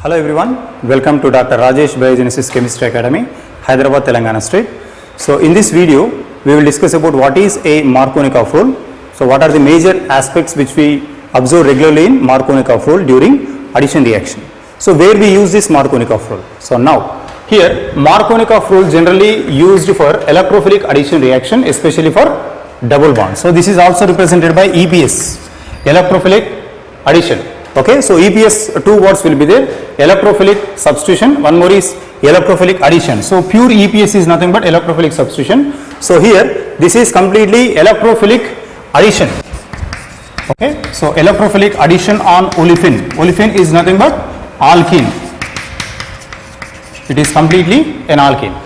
Hello everyone, welcome to Dr. Rajesh Biogenesis Chemistry Academy, Hyderabad, Telangana State. So in this video, we will discuss about what is a Markovnikov rule. So what are the major aspects which we observe regularly in Markovnikov rule during addition reaction. So where we use this Markovnikov rule. So now here Markovnikov rule generally used for electrophilic addition reaction, especially for double bonds. So this is also represented by EPS, electrophilic addition. Okay, so EPS, two words will be there, electrophilic substitution, one more is electrophilic addition. So pure EPS is nothing but electrophilic substitution. So here this is completely electrophilic addition. Okay, so electrophilic addition on olefin. Olefin is nothing but alkene. It is completely an alkene.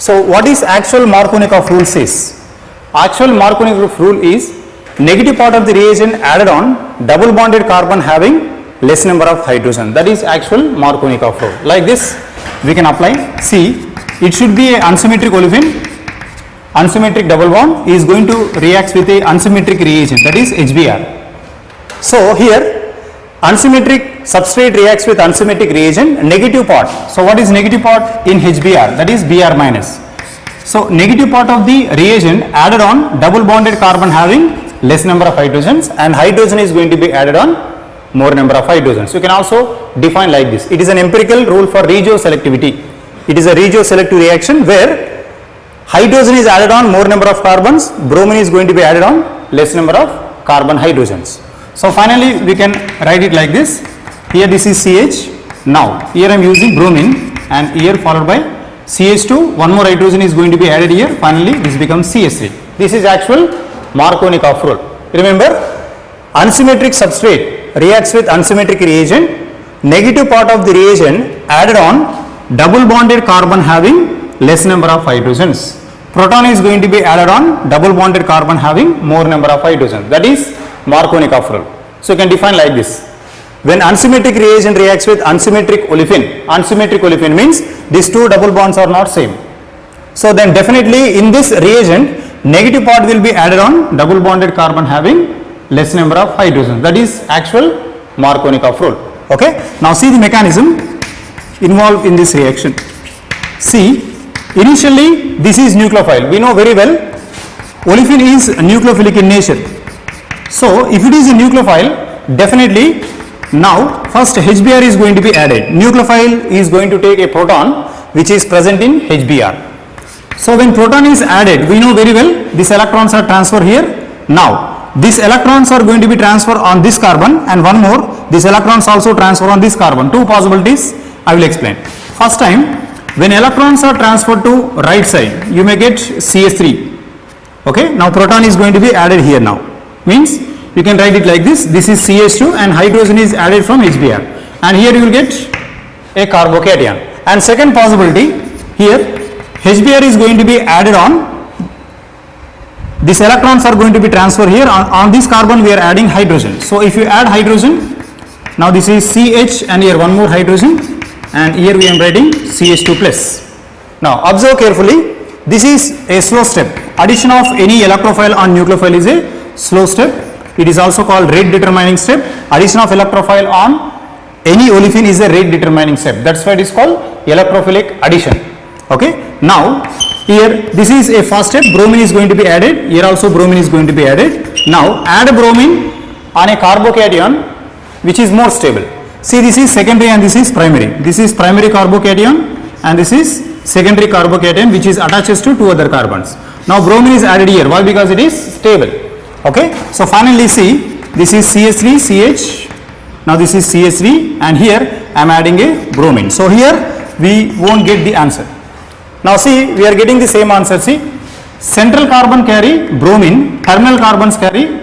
So what is actual Markovnikov rule says? Actual Markovnikov rule is negative part of the reagent added on double bonded carbon having less number of hydrogen. That is actual Markovnikov rule. Like this we can apply. See, it should be a unsymmetric olefin. Unsymmetric double bond is going to react with a unsymmetric reagent, that is HBr. So here unsymmetric substrate reacts with unsymmetric reagent, negative part. So what is negative part in HBr? That is Br minus. So negative part of the reagent added on double bonded carbon having less number of hydrogens, and hydrogen is going to be added on more number of hydrogens. You can also define like this. It is an empirical rule for regioselectivity. It is a regioselective reaction where hydrogen is added on more number of carbons, bromine is going to be added on less number of carbon hydrogens. So finally we can write it like this. Here this is CH. Now here I am using bromine and here followed by CH2, one more hydrogen is going to be added here. Finally this becomes CH3. This is actual Markovnikov rule. Remember, unsymmetric substrate reacts with unsymmetric reagent, negative part of the reagent added on double bonded carbon having less number of hydrogens. Proton is going to be added on double bonded carbon having more number of hydrogens. That is Markovnikov rule. So you can define like this. When unsymmetric reagent reacts with unsymmetric olefin means these two double bonds are not same. So then definitely in this reagent negative part will be added on double bonded carbon having less number of hydrogens. That is actual Markovnikov rule. Okay. Now see the mechanism involved in this reaction. See, initially this is nucleophile. We know very well olefin is nucleophilic in nature. So if it is a nucleophile, definitely now first HBr is going to be added. Nucleophile is going to take a proton which is present in HBr. So when proton is added, we know very well these electrons are transferred here. Now these electrons are going to be transferred on this carbon, and one more, these electrons also transfer on this carbon. Two possibilities I will explain. First time, when electrons are transferred to right side, you may get CH3. Okay, now proton is going to be added here now. Means you can write it like this. This is CH2 and hydrogen is added from HBr, and here you will get a carbocation. And second possibility, here HBr is going to be added on, these electrons are going to be transferred here, on this carbon we are adding hydrogen. So if you add hydrogen, now this is CH and here one more hydrogen, and here we are writing CH2 plus. Now observe carefully, this is a slow step. Addition of any electrophile on nucleophile is a slow step. It is also called rate determining step. Addition of electrophile on any olefin is a rate determining step. That's why it is called electrophilic addition. Okay. Now here this is a first step, bromine is going to be added, here also bromine is going to be added. Now add bromine on a carbocation which is more stable. See, this is secondary and this is primary. This is primary carbocation and this is secondary carbocation which is attaches to two other carbons. Now bromine is added here. Why? Because it is stable. Okay. So finally see, this is CH3, CH. Now this is CH3 and here I am adding a bromine. So here we won't get the answer. Now see, we are getting the same answer. See, central carbon carry bromine, terminal carbons carry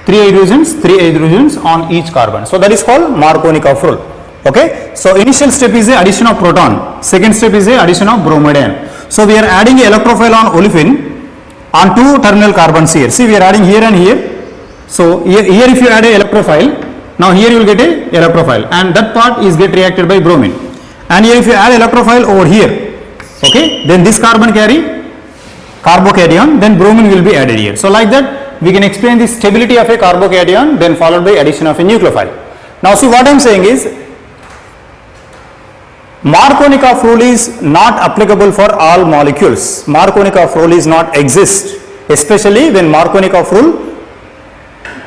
3 hydrogens on each carbon. So that is called Markovnikov rule. Okay. So initial step is the addition of proton, second step is the addition of bromide. So we are adding a electrophile on olefin on two terminal carbons here. See, we are adding here and here. So here if you add a electrophile, now here you will get a electrophile and that part is get reacted by bromine. And here if you add electrophile over here, okay, then this carbon carry carbocation, then bromine will be added here. So like that we can explain the stability of a carbocation, then followed by addition of a nucleophile. Now see, what I am saying is Markovnikov rule is not applicable for all molecules. Markovnikov rule is not exist, especially when Markovnikov rule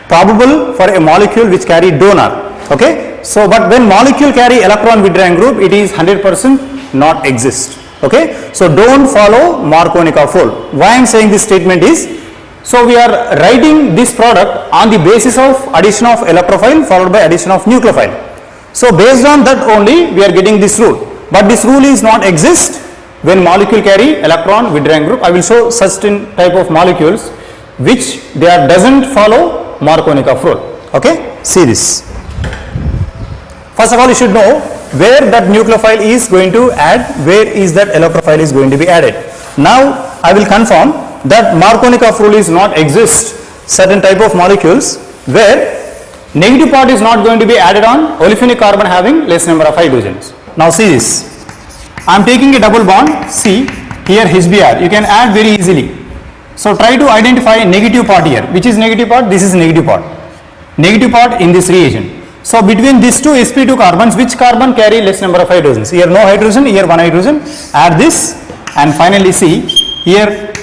probable for a molecule which carry donor. Okay, so but when molecule carry electron withdrawing group, it is 100% not exist. Okay, so don't follow Markovnikov rule. Why I am saying this statement is, so we are writing this product on the basis of addition of electrophile followed by addition of nucleophile. So based on that only we are getting this rule, but this rule is not exist when molecule carry electron withdrawing group. I will show certain type of molecules which they are doesn't follow Markovnikov rule. Okay, see this. First of all, you should know where that nucleophile is going to add, where is that electrophile is going to be added. Now I will confirm that Markovnikov rule is not exist certain type of molecules where negative part is not going to be added on olefinic carbon having less number of hydrogens. Now see this. I am taking a double bond, see here HBr, you can add very easily. So try to identify negative part here. Which is negative part? This is negative part. Negative part in this reagent. So between these two sp2 carbons, which carbon carry less number of hydrogens? Here no hydrogen, here one hydrogen. Add this and finally see here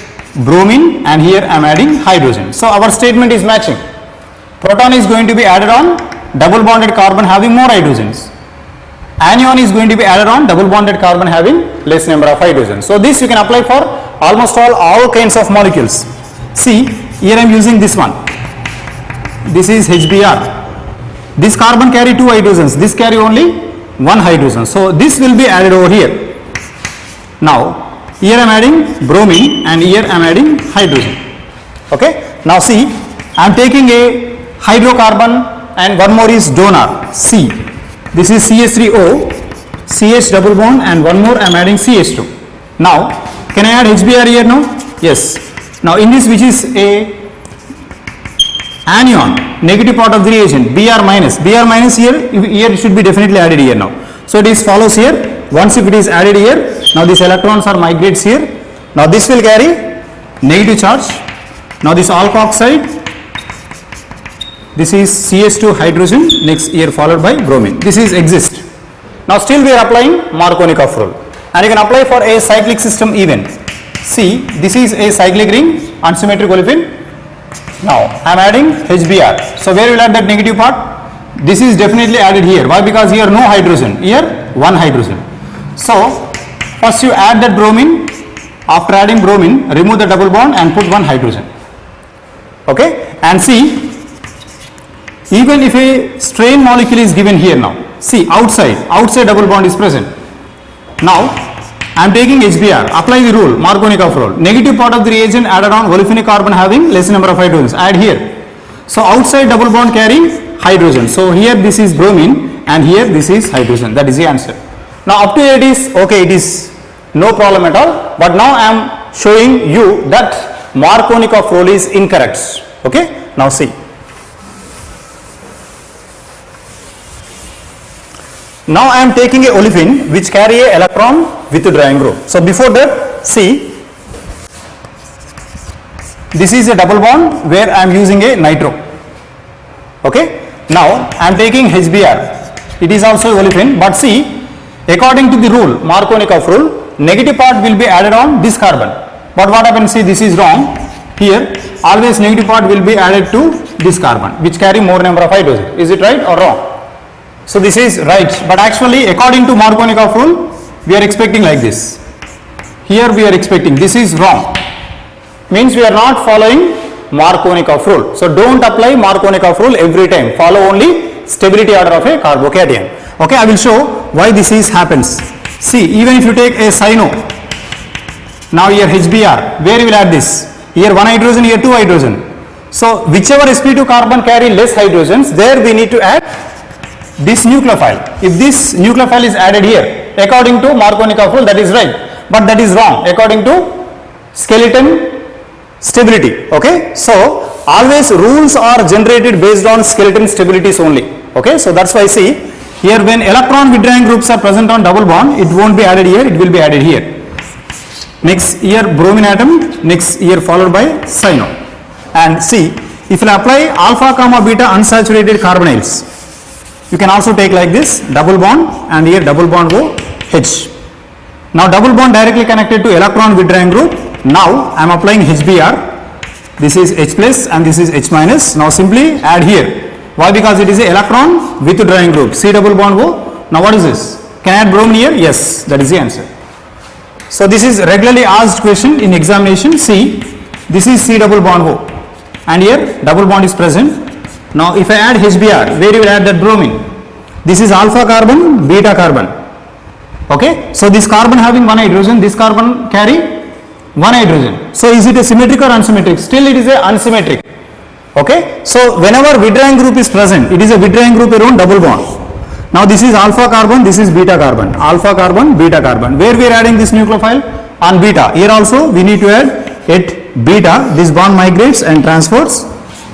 bromine and here I am adding hydrogen. So our statement is matching. Proton is going to be added on double bonded carbon having more hydrogens. Anion is going to be added on double bonded carbon having less number of hydrogens. So this you can apply for almost all kinds of molecules. See here I am using this one. This is HBr. This carbon carry two hydrogens, this carry only one hydrogen. So this will be added over here. Now here I am adding bromine and here I am adding hydrogen. Okay. Now see, I am taking a hydrocarbon and one more is donor, C. This is CH3O, CH double bond and one more I am adding CH2. Now can I add HBr here now? Yes. Now in this which is a anion, negative part of the reagent, Br minus here should be definitely added here now. So it is follows here. Once if it is added here, now these electrons are migrates here. Now this will carry negative charge. Now this alkoxide, this is CH2 hydrogen, next here followed by bromine. This is exist. Now still we are applying Markovnikov rule and you can apply for a cyclic system even. See, this is a cyclic ring, unsymmetric olefin. Now I am adding HBr. So where will add that negative part? This is definitely added here. Why? Because here no hydrogen, here one hydrogen. So first you add that bromine. After adding bromine, remove the double bond and put one hydrogen. Okay, and see, even if a strain molecule is given here now, see outside double bond is present. Now I am taking HBr, apply the rule, Markovnikov rule. Negative part of the reagent added on olefinic carbon having less number of hydrogens, add here. So outside double bond carrying hydrogen. So here this is bromine and here this is hydrogen. That is the answer. Now up to here it is okay, it is no problem at all. But now I am showing you that Markovnikov rule is incorrect. Okay, now see. Now I am taking a olefin which carry a electron withdrawing group. So before that, see, this is a double bond where I am using a nitro. Okay. Now I am taking HBr. It is also a olefin, but see, according to the rule, Markovnikov rule, negative part will be added on this carbon. But what happens? See, this is wrong. Here, always negative part will be added to this carbon, which carry more number of hydrogen. Is it right or wrong? So this is right, but actually according to Markovnikov rule, we are expecting like this. Here we are expecting, this is wrong. Means we are not following Markovnikov rule. So don't apply Markovnikov rule every time. Follow only stability order of a carbocation. Okay, I will show why this is happens. See, even if you take a cyno, now here HBr, where you will add this? Here one hydrogen, here two hydrogen. So whichever sp2 carbon carry less hydrogens, there we need to add this nucleophile. If this nucleophile is added here, according to Markovnikov rule, that is right, but that is wrong according to skeleton stability. Okay, so always rules are generated based on skeleton stabilities only. Okay, so that's why see here when electron withdrawing groups are present on double bond, it won't be added here, it will be added here. Next here bromine atom, next here followed by cyno. And see, if you apply alpha comma beta unsaturated carbonyls, you can also take like this double bond and here double bond go H. Now double bond directly connected to electron withdrawing group. Now I am applying HBr. This is H plus and this is H minus. Now simply add here. Why? Because it is a electron withdrawing group. C double bond O. Now what is this? Can I add bromine here? Yes, that is the answer. So this is regularly asked question in examination. See, this is C double bond O and here double bond is present. Now if I add HBr, where you will add that bromine? This is alpha carbon, beta carbon. Okay, so this carbon having one hydrogen, this carbon carry one hydrogen. So is it a symmetric or unsymmetric? Still it is a unsymmetric. Okay, so whenever withdrawing group is present, it is a withdrawing group around double bond. Now this is alpha carbon, this is beta carbon, alpha carbon, beta carbon. Where we are adding this nucleophile? On beta. Here also we need to add at beta, this bond migrates and transfers.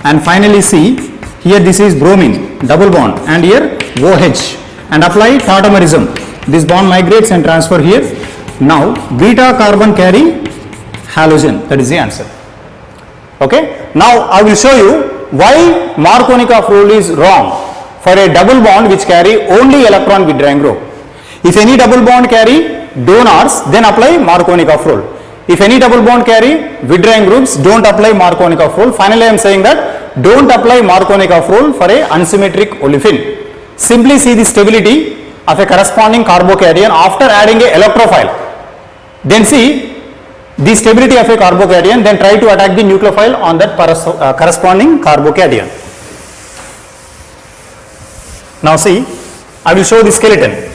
And finally see, here this is bromine, double bond, and here OH, and apply tautomerism. This bond migrates and transfer here. Now beta carbon carry halogen, that is the answer. Okay, now I will show you why Markovnikov rule is wrong for a double bond which carry only electron withdrawing group. If any double bond carry donors, then apply Markovnikov rule. If any double bond carry withdrawing groups, don't apply Markovnikov rule. Finally I am saying that don't apply Markovnikov rule for a unsymmetric olefin. Simply see the stability of a corresponding carbocation after adding a electrophile. Then see the stability of a carbocation, then try to attack the nucleophile on that corresponding carbocation. Now see, I will show the skeleton.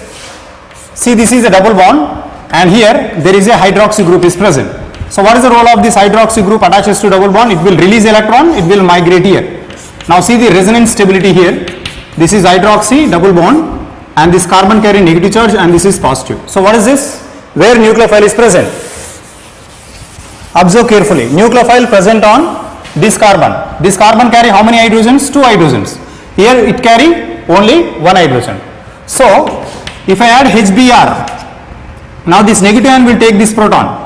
See, this is a double bond and here there is a hydroxy group is present. So what is the role of this hydroxy group attaches to double bond? It will release electron, it will migrate here. Now see the resonance stability here. This is hydroxy double bond and this carbon carry negative charge and this is positive. So what is this? Where nucleophile is present? Observe carefully. Nucleophile present on this carbon. This carbon carry how many hydrogens? 2 hydrogens. Here it carry only 1 hydrogen. So if I add HBr, now this negative ion will take this proton.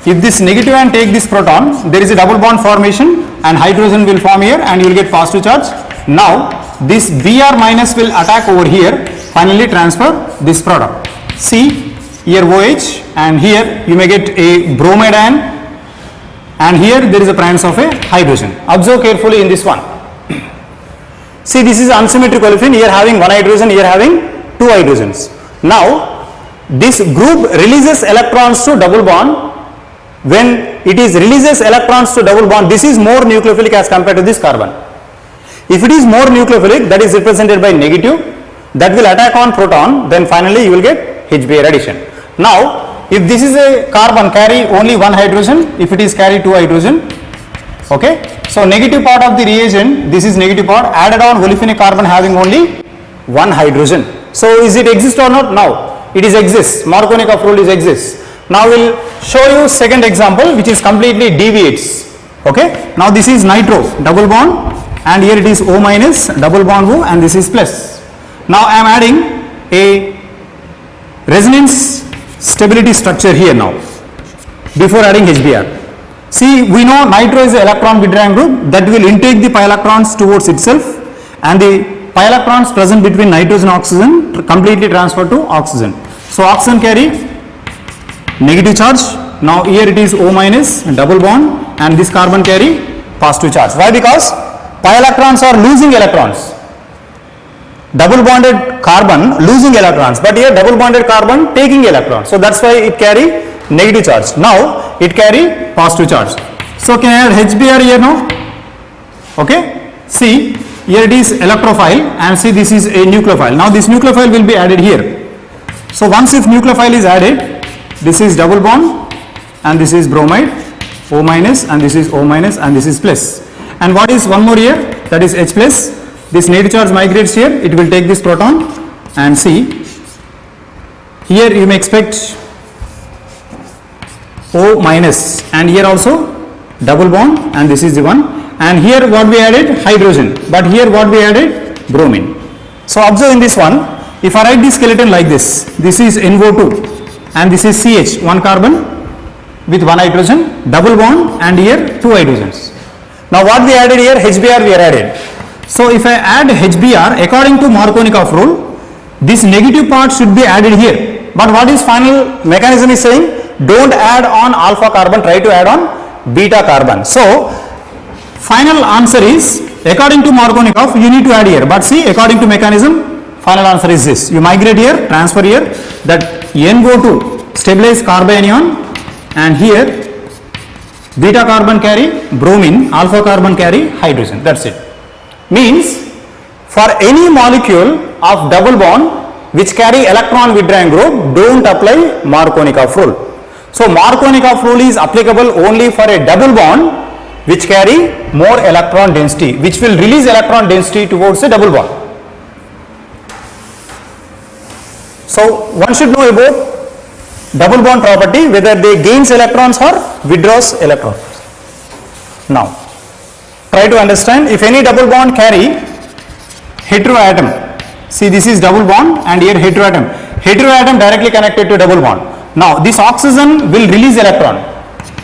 If this negative ion take this proton, there is a double bond formation and hydrogen will form here and you will get positive charge. Now this Br minus will attack over here, finally transfer this product. See here OH and here you may get a bromide ion and here there is a presence of a hydrogen. Observe carefully in this one. See, this is unsymmetric olefin, here having 1 hydrogen, here having 2 hydrogens. Now this group releases electrons to double bond. When it is releases electrons to double bond, this is more nucleophilic as compared to this carbon. If it is more nucleophilic, that is represented by negative, that will attack on proton, then finally you will get HBr addition. Now if this is a carbon carry only 1 hydrogen, if it is carry 2 hydrogen, okay, so negative part of the reagent, this is negative part, added on olefinic carbon having only 1 hydrogen. So is it exist or not? Now it is exists. Markovnikov rule is exists. Now we will show you second example which is completely deviates. Okay, now this is nitro double bond and here it is O minus double bond O and this is plus. Now I am adding a resonance stability structure here now before adding HBr. See, we know nitro is an electron withdrawing group that will intake the pi electrons towards itself and the pi electrons present between nitrogen and oxygen completely transfer to oxygen. So oxygen carry negative charge. Now here it is O minus double bond and this carbon carry positive charge. Why? Because pi electrons are losing electrons. Double bonded carbon losing electrons, but here double bonded carbon taking electrons. So that's why it carry negative charge. Now it carry positive charge. So can I add HBr here now? Okay. See, here it is electrophile and see this is a nucleophile. Now this nucleophile will be added here. So once if nucleophile is added, this is double bond and this is bromide, O minus and this is O minus and this is plus. And what is one more here? That is H plus. This negative charge migrates here, it will take this proton and see, here you may expect O minus and here also double bond and this is the one, and here what we added? Hydrogen, but here what we added? Bromine. So observe in this one, if I write this skeleton like this is NO2 and this is CH, 1 carbon with 1 hydrogen, double bond and here 2 hydrogens. Now what we added here? HBr we are added. So if I add HBr according to Markovnikov rule, this negative part should be added here. but what is final mechanism is saying? Don't add on alpha carbon, try to add on beta carbon. So final answer is, according to Markovnikov, you need to add here, but see, according to mechanism, final answer is this. You migrate here, transfer here, that N go to stabilize carbanion, and here beta carbon carry bromine, alpha carbon carry hydrogen. That's it. Means for any molecule of double bond which carry electron withdrawing group, don't apply Markovnikov rule. So Markovnikov rule is applicable only for a double bond which carry more electron density, which will release electron density towards a double bond. So one should know about double bond property, whether they gains electrons or withdraws electrons. Now try to understand, if any double bond carry heteroatom, see this is double bond and here heteroatom, heteroatom directly connected to double bond. Now this oxygen will release electron.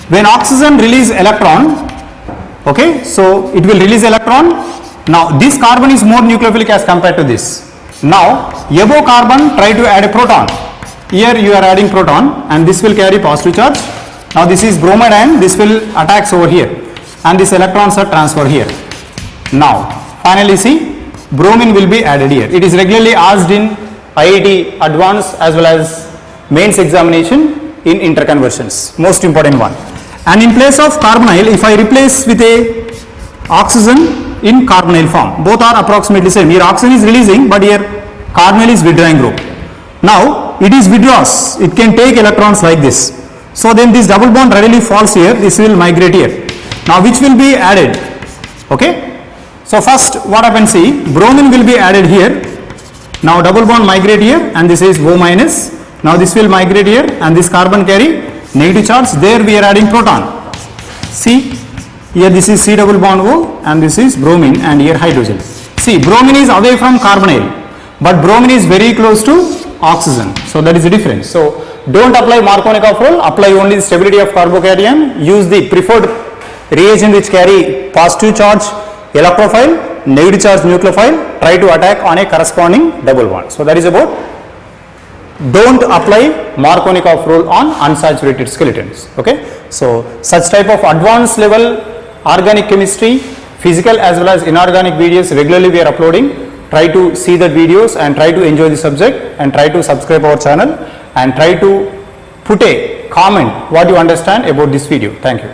When oxygen release electron, okay, so it will release electron. Now this carbon is more nucleophilic as compared to this. Now above carbon, try to add a proton. Here you are adding proton and this will carry positive charge. Now this is bromide ion, this will attacks over here and these electrons are transferred here. Now finally see, bromine will be added here. It is regularly asked in IIT advanced as well as mains examination in interconversions, most important one. And in place of carbonyl, if I replace with a oxygen in carbonyl form, both are approximately same. Here oxygen is releasing, but here carbonyl is withdrawing group. Now it is withdraws, it can take electrons like this. So then this double bond readily falls here, this will migrate here. Now which will be added? Okay. So first what happens, see, bromine will be added here. Now double bond migrate here and this is O minus. Now this will migrate here and this carbon carry negative charge. There we are adding proton. See, here this is C double bond O and this is bromine and here hydrogen. See, bromine is away from carbonyl, but bromine is very close to oxygen. So that is the difference. So don't apply Markovnikov rule, apply only the stability of carbocation. Use the preferred reagent which carry positive charge electrophile, negative charge nucleophile, try to attack on a corresponding double bond. So that is about, don't apply Markovnikov rule on unsaturated skeletons. Okay. So such type of advanced level organic chemistry, physical as well as inorganic videos regularly we are uploading. Try to see the videos and try to enjoy the subject and try to subscribe our channel and try to put a comment what you understand about this video. Thank you.